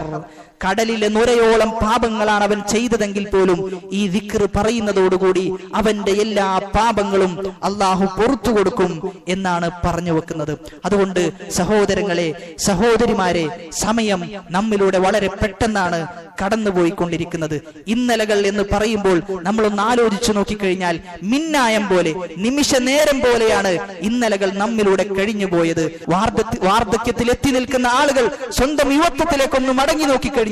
കടലിലെ നുരയോളം പാപങ്ങളാണ് അവൻ ചെയ്തതെങ്കിൽ പോലും ഈ ദിക്ർ പറയുന്നതോടുകൂടി അവന്റെ എല്ലാ പാപങ്ങളും അള്ളാഹു പുറത്തു കൊടുക്കും എന്നാണ് പറഞ്ഞു വെക്കുന്നത്. അതുകൊണ്ട് സഹോദരങ്ങളെ, സഹോദരിമാരെ, സമയം നമ്മിലൂടെ വളരെ പെട്ടെന്നാണ് കടന്നുപോയിക്കൊണ്ടിരിക്കുന്നത്. ഇന്നലകൾ എന്ന് പറയുമ്പോൾ നമ്മളൊന്ന് ആലോചിച്ചു നോക്കിക്കഴിഞ്ഞാൽ മിന്നായം പോലെ, നിമിഷ നേരം പോലെയാണ് ഇന്നലകൾ നമ്മിലൂടെ കഴിഞ്ഞുപോയത്. വാർദ്ധക്യത്തിൽ എത്തി നിൽക്കുന്ന ആളുകൾ സ്വന്തം യുവത്വത്തിലേക്കൊന്ന് മടങ്ങി നോക്കിക്കഴിഞ്ഞാൽ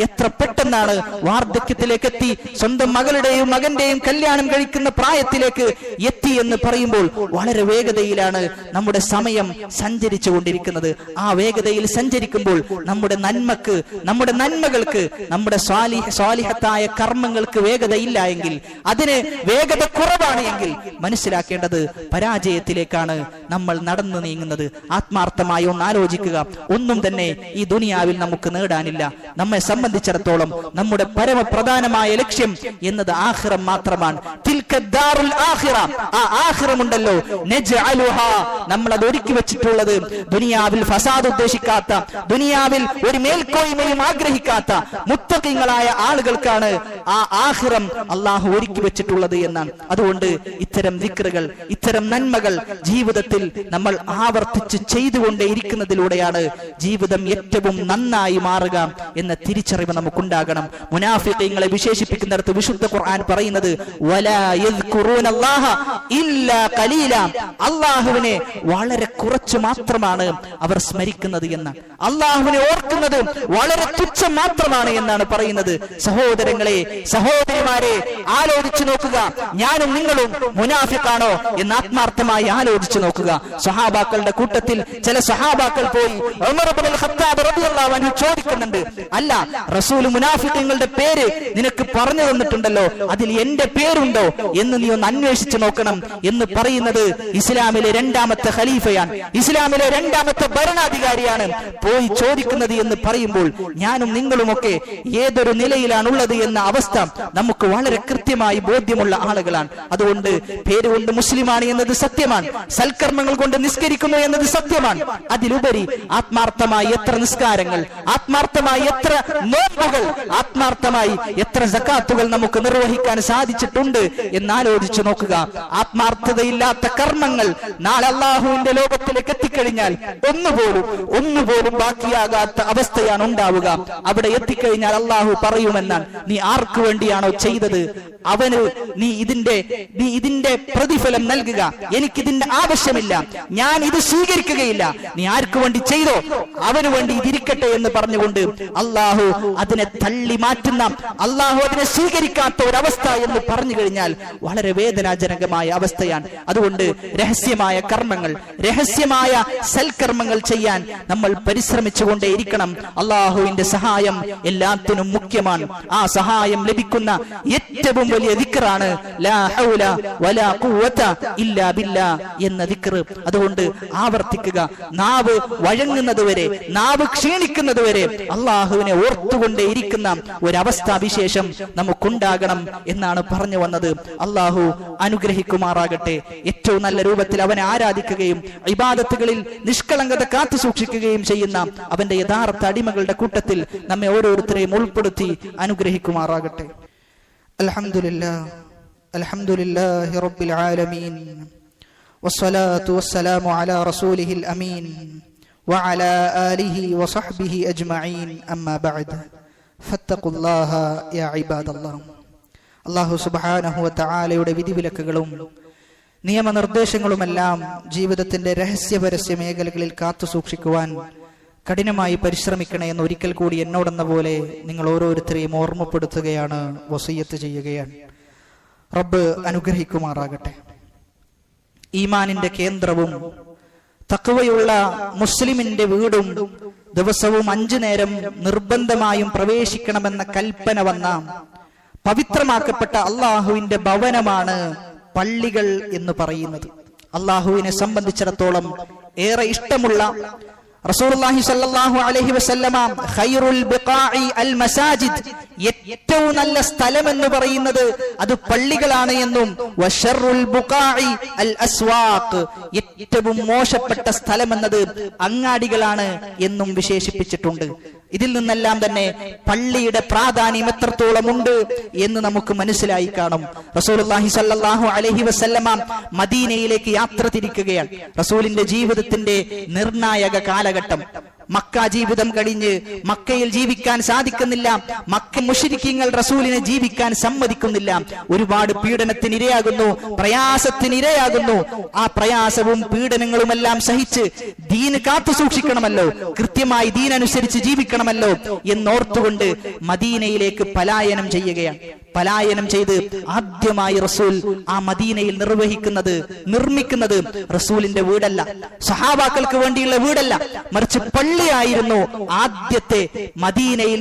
എത്ര പെട്ടെന്നാണ് വാർദ്ധക്യത്തിലേക്ക് എത്തി, സ്വന്തം മകളുടെയും മകന്റെയും കല്യാണം കഴിക്കുന്ന പ്രായത്തിലേക്ക് എത്തി എന്ന് പറയുമ്പോൾ വളരെ വേഗതയിലാണ് നമ്മുടെ സമയം സഞ്ചരിച്ചു കൊണ്ടിരിക്കുന്നത്. ആ വേഗതയിൽ സഞ്ചരിക്കുമ്പോൾ നമ്മുടെ നന്മക്ക്, നമ്മുടെ നന്മകൾക്ക്, നമ്മുടെ സ്വാലിഹത്തായ കർമ്മങ്ങൾക്ക് വേഗതയില്ല എങ്കിൽ, അതിന് വേഗത കുറവാണ് എങ്കിൽ മനസ്സിലാക്കേണ്ടത് പരാജയത്തിലേക്കാണ് നമ്മൾ നടന്നു നീങ്ങുന്നത്. ആത്മാർത്ഥമായി ഒന്ന് ആലോചിക്കുക. ഒന്നും തന്നെ ഈ ദുനിയാവിൽ നമുക്ക് നേടാനില്ല. നമ്മെ സംബന്ധിച്ചിടത്തോളം നമ്മുടെ പരമപ്രധാനമായ ലക്ഷ്യം എന്നത് ആഖിറം മാത്രമാണ്. തിൽക്കദ്ദാറുൽ ആഖിറ, ആ ആഖിറമുണ്ടല്ലോ, നജ്അലുഹാ, നമ്മൾ അത് ഒരുക്കി വെച്ചിട്ടുള്ളത് ദുനിയാവിൽ ഫസാദ് ഉദ്ദേശിക്കാത്ത, ദുനിയാവിൽ ഒരു മേൽക്കോയ്മയും ആഗ്രഹിക്കാത്ത മുത്തഖീങ്ങളായ ആളുകൾക്കാണ് ആ ആഖിറം അള്ളാഹു ഒരുക്കി വെച്ചിട്ടുള്ളത് എന്നാണ്. അതുകൊണ്ട് ഇത്തരം ദിക്റുകൾ, ഇത്തരം നന്മകൾ ജീവിതത്തിൽ നമ്മൾ ആവർത്തിച്ച് ചെയ്തുകൊണ്ടേയിരിക്കുന്നതിലൂടെയാണ് ജീവിതം ഏറ്റവും നന്നായി മാറുക എന്ന തിരിച്ചറിവ് നമുക്കുണ്ടാകണം. മുനാഫിഖീങ്ങളെ വിശേഷിപ്പിക്കുന്നിടത്ത് വിശുദ്ധ ഖുർആൻ പറയുന്നത് വലാ യദ്കുറൂനല്ലാഹ ഇല്ലാ ഖലീലാ, അല്ലാഹുവിനെ വളരെ കുറച്ച് മാത്രമാണ് അവർ സ്മരിക്കുന്നത് എന്ന്, അല്ലാഹുവിനെ ഓർക്കുന്നത് വളരെ തുച്ഛം മാത്രമാണ് എന്ന് എന്നാണ് പറയുന്നത്. സഹോദരങ്ങളെ, സഹോദരിമാരെ, ആലോചിച്ചു നോക്കുക, ഞാനും നിങ്ങളും മുനാഫിഖാണോ എന്ന് ആത്മാർത്ഥമായി ആലോചിച്ചു നോക്കുക. സഹാബാക്കളുടെ കൂട്ടത്തിൽ ചില സഹാബാക്കൾ പോയി ഉമർ ഇബ്നുൽ ഖത്താബ് റളിയല്ലാഹു അൻഹു ചോദിക്കുന്നുണ്ട്, അല്ല റസൂൽ മുനാഫിഖുകളുടെ പേര് നിനക്ക് പറഞ്ഞു തന്നിട്ടുണ്ടല്ലോ, അതിൽ എന്റെ പേരുണ്ടോ എന്ന് നീ ഒന്ന് അന്വേഷിച്ചു നോക്കണം എന്ന് പറയുന്നത് ഇസ്ലാമിലെ രണ്ടാമത്തെ ഖലീഫയാണ്, ഇസ്ലാമിലെ രണ്ടാമത്തെ ഭരണാധികാരിയാണ് പോയി ചോദിക്കുന്നത് എന്ന് പറയുമ്പോൾ ഞാനും നിങ്ങളുമൊക്കെ ഏതൊരു നിലയിലാണുള്ളത് എന്ന അവസ്ഥ നമുക്ക് വളരെ കൃത്യമായി ബോധ്യമുള്ള ആളുകളാണ്. അതുകൊണ്ട് പേരുകൊണ്ട് മുസ്ലിമാണ് എന്നത് സത്യമാണ്, സൽക്കർമ്മങ്ങൾ കൊണ്ട് നിസ്കരിക്കുന്നു എന്നത് സത്യമാണ്. അതിലുപരി ആത്മാർത്ഥമായി എത്ര നിസ്കാരങ്ങൾ, ആത്മാർത്ഥമായി എത്ര നോമ്പുകൾ, ആത്മാർത്ഥമായി എത്ര സക്കാത്തുകൾ നമുക്ക് നിർവഹിക്കാൻ സാധിച്ചിട്ടുണ്ട് എന്നാലോചിച്ചു നോക്കുക. ആത്മാർത്ഥതയില്ലാത്ത കർമ്മങ്ങൾ നാളെ അള്ളാഹുവിന്റെ ലോകത്തിലേക്ക് എത്തിക്കഴിഞ്ഞാൽ ഒന്നുപോലും ബാക്കിയാകാത്ത അവസ്ഥയാണ് ഉണ്ടാവുക. അവിടെ എത്തിക്കഴിഞ്ഞാൽ അള്ളാഹു പറയുമെന്നാണ്, നീ ആർക്കു വേണ്ടിയാണോ ചെയ്തത് അവന് നീ ഇതിന്റെ പ്രതിഫലം നൽകുക, എനിക്കിതിന്റെ ആവശ്യമില്ല, ഞാൻ ഇത് സ്വീകരിക്കുകയില്ല, നീ ആർക്കു വേണ്ടി ചെയ്തോ അവന് വേണ്ടി ഇതിരിക്കട്ടെ എന്ന് പറഞ്ഞുകൊണ്ട് അള്ളാഹു അതിനെ തള്ളി മാറ്റുന്ന, അള്ളാഹു അതിനെ സ്വീകരിക്കാത്ത ഒരവസ്ഥ എന്ന് പറഞ്ഞു കഴിഞ്ഞാൽ വളരെ വേദനാജനകമായ അവസ്ഥയാണ്. അതുകൊണ്ട് രഹസ്യമായ കർമ്മങ്ങൾ, രഹസ്യമായ സൽക്കർമ്മങ്ങൾ ചെയ്യാൻ നമ്മൾ പരിശ്രമിച്ചുകൊണ്ടേയിരിക്കണം. അള്ളാഹുവിന്റെ സഹായം എല്ലാത്തിനും മുഖ്യമാണ്. ആ സഹായം ലഭിക്കുന്ന ഏറ്റവും വലിയ ദിക്റാണ് ലാ ഹൗല വലാ ഖുവത ഇല്ലാ ബില്ലാ എന്ന ദിക്ർ. അതുകൊണ്ട് ആവർത്തിക്കുക. നാവ് വഴങ്ങുന്നതുവരെ, നാവ് ക്ഷീണിക്കുന്നതുവരെ അള്ളാഹുവിനെ ഓർത്തുകൊണ്ടേയിരിക്കുന്ന ഒരവസ്ഥാവിശേഷം നമുക്കുണ്ടാകണം എന്നാണ് പറഞ്ഞു വന്നത്. അള്ളാഹു അനുഗ്രഹിക്കുമാറാകട്ടെ. ഏറ്റവും നല്ല രൂപത്തിൽ അവനെ ആരാധിക്കുകയും ഇബാദത്തുകളിൽ നിഷ്കളങ്കത കാത്തു സൂക്ഷിക്കുകയും ചെയ്യുന്ന അവന്റെ യഥാർത്ഥ അടിമകളുടെ കൂട്ടത്തിൽ നമ്മെ ഓരോരുത്തരെയും ഉൾപ്പെടുത്തി അനുഗ്രഹിക്കുമാറാകട്ടെ. അൽഹംദുലില്ലാഹി റബ്ബിൽ ആലമീൻ വസ്സലാത്തു വസ്സലാമു അലാ റസൂലിഹിൽ അമീൻ വഅലാ ആലിഹി വസഹ്ബിഹി അജ്മഈൻ അമ്മാ ബഅദ് ഫത്തഖുല്ലാഹ യാ ഇബാദല്ലാഹ്. അല്ലാഹു സുബ്ഹാനഹു വ തആലയുടെ വിധിവിലക്കുകളും നിയമനിർദ്ദേശങ്ങളുമെല്ലാം ജീവിതത്തിന്റെ രഹസ്യപരസ്യ മേഖലകളിൽ കാത്തു സൂക്ഷിക്കുവാൻ കഠിനമായി പരിശ്രമിക്കണേ എന്ന് ഒരിക്കൽ കൂടി എന്നോടെന്ന പോലെ നിങ്ങൾ ഓരോരുത്തരെയും ഓർമ്മപ്പെടുത്തുകയാണ്, വസിയ്യത്ത് ചെയ്യുകയാണ്. റബ്ബ് അനുഗ്രഹിക്കുമാറാകട്ടെ. ഈമാനിന്റെ കേന്ദ്രവും തഖ്വയുള്ള മുസ്ലിമിന്റെ വീടും ദിവസവും 5 നേരം നിർബന്ധമായും പ്രവേശിക്കണമെന്ന കൽപ്പന വന്ന പവിത്രമാക്കപ്പെട്ട അള്ളാഹുവിന്റെ ഭവനമാണ് പള്ളികൾ എന്ന് പറയുന്നത്. അള്ളാഹുവിനെ സംബന്ധിച്ചിടത്തോളം ഏറെ ഇഷ്ടമുള്ള റസൂലുള്ളാഹി സ്വല്ലല്ലാഹു അലൈഹി വസല്ലമ ഖൈറുൽ ബിഖാഇ അൽ മസാജിദ്, ഏറ്റവും നല്ല സ്ഥലം എന്ന് പറയുന്നത് അത് പള്ളികളാണ് എന്നും വശറുൽ ബുഖാഇ അൽ അസ്വാഖ്, ഏറ്റവും മോശപ്പെട്ട സ്ഥലം എന്നത് അങ്ങാടികളാണ് എന്നും വിശേഷിപ്പിച്ചിട്ടുണ്ട്. ഇതിൽ നിന്നെല്ലാം തന്നെ പള്ളിയുടെ പ്രാധാന്യം എത്രത്തോളം ഉണ്ട് എന്ന് നമുക്ക് മനസ്സിലായി കാണും. റസൂലുള്ളാഹി സ്വല്ലല്ലാഹു അലൈഹി വസല്ലമ മദീനയിലേക്ക് യാത്ര തിരിക്കുകയാണ്. റസൂലിന്റെ ജീവിതത്തിന്റെ നിർണായക കാലഘട്ടം. മക്ക ജീവിതം കഴിഞ്ഞ് മക്കയിൽ ജീവിക്കാൻ സാധിക്കുന്നില്ല. മക്ക മുശ്രിക്കീങ്ങൾ റസൂലിനെ ജീവിക്കാൻ സമ്മതിക്കുന്നില്ല. ഒരുപാട് പീഡനത്തിനിരയാകുന്നു, പ്രയാസത്തിനിരയാകുന്നു. ആ പ്രയാസവും പീഡനങ്ങളുമെല്ലാം സഹിച്ച് ദീന് കാത്തു സൂക്ഷിക്കണമല്ലോ, കൃത്യമായി ദീനനുസരിച്ച് ജീവിക്കണമല്ലോ എന്നോർത്തുകൊണ്ട് മദീനയിലേക്ക് പലായനം ചെയ്യുകയാണ്. പലായനം ചെയ്ത് ആദ്യമായി റസൂൽ ആ മദീനയിൽ നിർമ്മിക്കുന്നത് റസൂലിന്റെ വീടല്ല, സഹാബാക്കൾക്ക് വേണ്ടിയുള്ള വീടല്ല, മറിച്ച് പള്ളിയായിരുന്നു. ആദ്യത്തെ മദീനയിൽ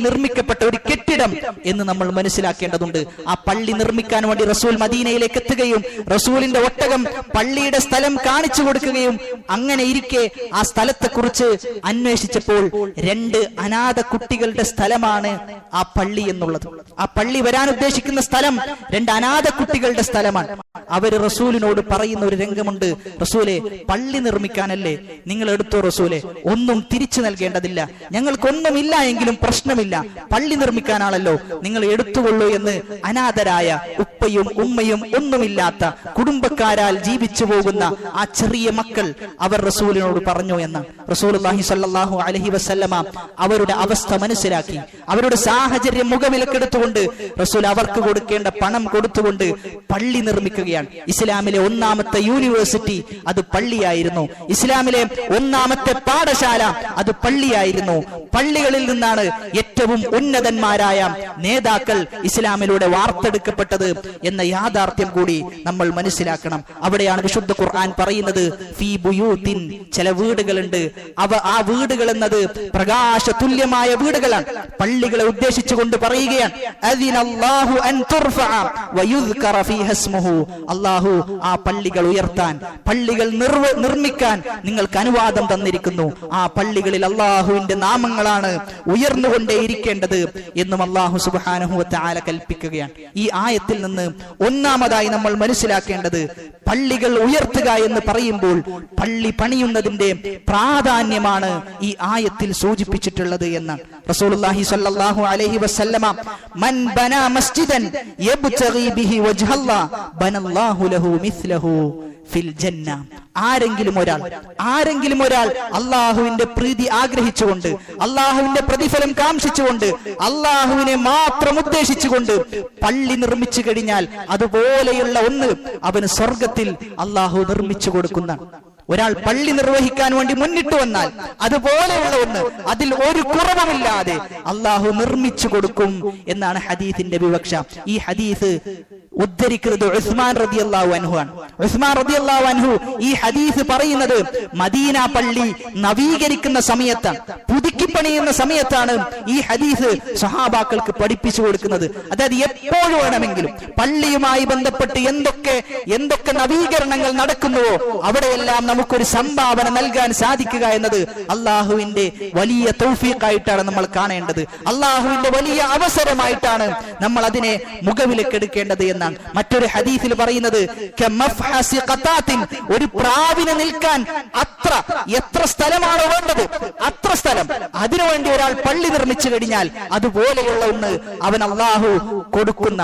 നിർമ്മിക്കപ്പെട്ട ഒരു കെട്ടിടം എന്ന് നമ്മൾ മനസ്സിലാക്കേണ്ടതുണ്ട്. ആ പള്ളി നിർമ്മിക്കാൻ വേണ്ടി റസൂൽ മദീനയിലേക്ക് എത്തുകയും റസൂലിന്റെ ഒട്ടകം പള്ളിയുടെ സ്ഥലം കാണിച്ചു കൊടുക്കുകയും അങ്ങനെ ഇരിക്കെ ആ സ്ഥലത്തെക്കുറിച്ച് അന്വേഷിച്ചപ്പോൾ 2 അനാഥ കുട്ടികളുടെ സ്ഥലമാണ് ആ പള്ളി എന്നുള്ളത്. ആ പള്ളി വരാൻ ഉദ്ദേശിക്കുന്ന സ്ഥലം 2 അനാഥ കുട്ടികളുടെ സ്ഥലമാണ്. അവര് റസൂലിനോട് പറയുന്ന ഒരു രംഗമുണ്ട്, റസൂലെ പള്ളി നിർമ്മിക്കാനല്ലേ, നിങ്ങൾ എടുത്തോ റസൂലെ, ഒന്നും തിരിച്ചു നൽകേണ്ടതില്ല, ഞങ്ങൾക്കൊന്നുമില്ല എങ്കിലും പ്രശ്നമില്ല, പള്ളി നിർമ്മിക്കാനാണല്ലോ, നിങ്ങൾ എടുത്തുകൊള്ളൂ എന്ന് അനാഥരായ ഉപ്പയും ഉമ്മയും ഒന്നുമില്ലാത്ത കുടുംബക്കാരാൽ ജീവിച്ചു പോകുന്ന ആ ചെറിയ മക്കൾ അവർ റസൂലിനോട് പറഞ്ഞു എന്ന് റസൂലുള്ളാഹി സ്വല്ലല്ലാഹു അലൈഹി വസല്ലമ അവരുടെ അവസ്ഥ മനസ്സിലാക്കി. അവരുടെ സാഹചര്യം മുഖവിലക്കെടുത്തുകൊണ്ട് റസൂൽ അവർക്ക് കൊടുക്കേണ്ട പണം കൊടുത്തുകൊണ്ട് പള്ളി നിർമ്മിക്കുകയാണ്. ഇസ്ലാമിലെ ഒന്നാമത്തെ യൂണിവേഴ്സിറ്റി അത് പള്ളിയായിരുന്നു. ഇസ്ലാമിലെ ഒന്നാമത്തെ പാഠശാല അത് പള്ളിയായിരുന്നു. പള്ളികളിൽ നിന്നാണ് ഏറ്റവും ഉന്നതന്മാരായ നേതാക്കൾ ഇസ്ലാമിലൂടെ വാർത്തെടുക്കപ്പെട്ടത് എന്ന യാഥാർത്ഥ്യം കൂടി നമ്മൾ മനസ്സിലാക്കണം. അവിടെയാണ് വിശുദ്ധ ഖുർആൻ പറയുന്നത് ഫീ ബുയൂത്തിൻ, ചില വീടുകളുണ്ട്, ആ വീടുകൾ എന്നത് പ്രകാശ തുല്യമായ വീടുകളാണ്. പള്ളികളെ ഉദ്ദേശിച്ചുകൊണ്ട് പറയുകയാണ് അദിനല്ലാഹു അൻ തുർഫഅ വയുദ്കറ ഫീഹാ ഇസ്മുഹു, അല്ലാഹു ആ പള്ളികൾ ഉയർത്താൻ, പള്ളികൾ നിർമ്മിക്കാൻ നിങ്ങൾക്ക് അനുവാദം തന്നിരിക്കുന്നു. ആ പള്ളികളിൽ അല്ലാഹുവിന്റെ നാമങ്ങളാണ് ഉയർന്നുകൊണ്ടേയിരിക്കേണ്ടത് എന്നും അല്ലാഹു സുബ്ഹാനഹു വ തആല കൽപ്പിക്കുകയാണ്. ഈ ആയത്തിൽ നിന്ന് ഒന്നാമതായി നമ്മൾ മനസ്സിലാക്കേണ്ടത് പള്ളികൾ ഉയർത്തുക എന്ന് പറയുമ്പോൾ പള്ളി പണിയുന്നതിന്റെ പ്രാധാന്യമാണ് ഈ ആയത്തിൽ സൂചിപ്പിച്ചിട്ടുള്ളത് എന്നാണ്. റസൂലുള്ളാഹി സ്വല്ലല്ലാഹു അലൈഹി വസല്ലമ മൻ ബനാ മസ്ജിദൻ യബ്തഗി ബിഹി വജ്ഹല്ലാഹ് ബനല്ലാഹു ലഹു മിസ്ലഹു ഫിൽ ജന്ന. ആരെങ്കിലും ഒരാൾ അള്ളാഹുവിന്റെ പ്രീതി ആഗ്രഹിച്ചുകൊണ്ട്, അള്ളാഹുവിന്റെ പ്രതിഫലം കാംക്ഷിച്ചുകൊണ്ട്, അള്ളാഹുവിനെ മാത്രം ഉദ്ദേശിച്ചുകൊണ്ട് പള്ളി നിർമ്മിച്ചു കഴിഞ്ഞാൽ അതുപോലെയുള്ള ഒന്ന് അവന് സ്വർഗത്തിൽ അള്ളാഹു നിർമ്മിച്ചു കൊടുക്കുന്ന. ഒരാൾ പള്ളി നിർവഹിക്കാൻ വേണ്ടി മുന്നിട്ട് വന്നാൽ അതുപോലെയുള്ള ഒന്ന് അതിൽ ഒരു കുറവുമില്ലാതെ അള്ളാഹു നിർമ്മിച്ചു കൊടുക്കും എന്നാണ് ഹദീസിന്റെ വിവക്ഷ. ഈ ഹദീസ് ഉദ്ധരിക്കുന്നത് ഉസ്മാൻ റളിയല്ലാഹു അൻഹു ആണ്. ഉസ്മാൻ റളിയല്ലാഹു അൻഹു ഈ ഹദീസ് പറയുന്നത് മദീന പള്ളി നവീകരിക്കുന്ന സമയത്താണ്, പുതുക്കി പണിയുന്ന സമയത്താണ് ഈ ഹദീസ് സഹാബാക്കൾക്ക് പഠിപ്പിച്ചു കൊടുക്കുന്നത്. അതായത് എപ്പോഴും വേണമെങ്കിലും പള്ളിയുമായി ബന്ധപ്പെട്ട് എന്തൊക്കെ നവീകരണങ്ങൾ നടക്കുന്നുവോ അവിടെയെല്ലാം നമുക്കൊരു സംഭാവന നൽകാൻ സാധിക്കുക എന്നത് അള്ളാഹുവിന്റെ വലിയ തൗഫീഖായിട്ടാണ് നമ്മൾ കാണേണ്ടത്. അള്ളാഹുവിന്റെ വലിയ അവസരമായിട്ടാണ് നമ്മൾ അതിനെ മുഖവിലക്കെടുക്കേണ്ടത് എന്നാണ്. മറ്റൊരു ഹദീസിൽ പറയുന്നത് ഒരു പ്രാവിനെ നിൽക്കാൻ എത്ര സ്ഥലമാണോ വേണ്ടത് അത്ര സ്ഥലം, അതിനുവേണ്ടി ഒരാൾ പള്ളി നിർമ്മിച്ചു കഴിഞ്ഞാൽ അതുപോലെയുള്ള ഒന്ന് അവൻ അള്ളാഹു കൊടുക്കുന്ന.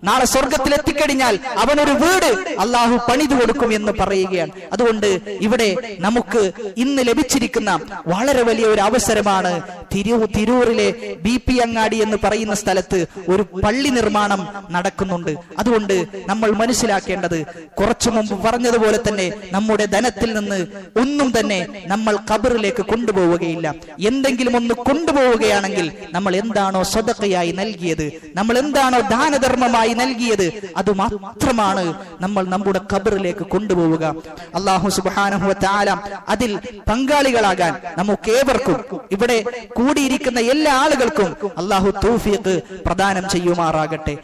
നാളെ സ്വർഗത്തിൽ എത്തിക്കഴിഞ്ഞാൽ അവനൊരു വീട് അള്ളാഹു പണിതു കൊടുക്കും എന്ന് പറയുകയാണ്. അതുകൊണ്ട് ഇവിടെ നമുക്ക് ഇന്ന് ലഭിച്ചിരിക്കുന്ന വളരെ വലിയ ഒരു അവസരമാണ്. തിരൂരിലെ BP അങ്ങാടി എന്ന് പറയുന്ന സ്ഥലത്ത് ഒരു പള്ളി നിർമ്മാണം നടക്കുന്നുണ്ട്. അതുകൊണ്ട് നമ്മൾ മനസ്സിലാക്കേണ്ടത് കുറച്ചു മുമ്പ് പറഞ്ഞതുപോലെ തന്നെ നമ്മുടെ ധനത്തിൽ നിന്ന് ഒന്നും തന്നെ നമ്മൾ ഖബറിലേക്ക് കൊണ്ടുപോവുകയില്ല. എന്തെങ്കിലും ഒന്ന് കൊണ്ടുപോവുകയാണെങ്കിൽ നമ്മൾ എന്താണോ സ്വതക്കയായി നൽകിയത്, നമ്മൾ എന്താണോ ദാനധർമ്മമായി നൽകിയത്, അത് മാത്രമാണ് നമ്മൾ നമ്മുടെ ഖബറിലേക്ക് കൊണ്ടുപോവുക. അല്ലാഹു സുബ്ഹാനഹു വ തആല അതിൽ പങ്കാളികളാകാൻ നമുക്ക് ഏവർക്കും, ഇവിടെ കൂടിയിരിക്കുന്ന എല്ലാ ആളുകൾക്കും അല്ലാഹു തൗഫീഖ് പ്രദാനം ചെയ്യുമാറാകട്ടെ.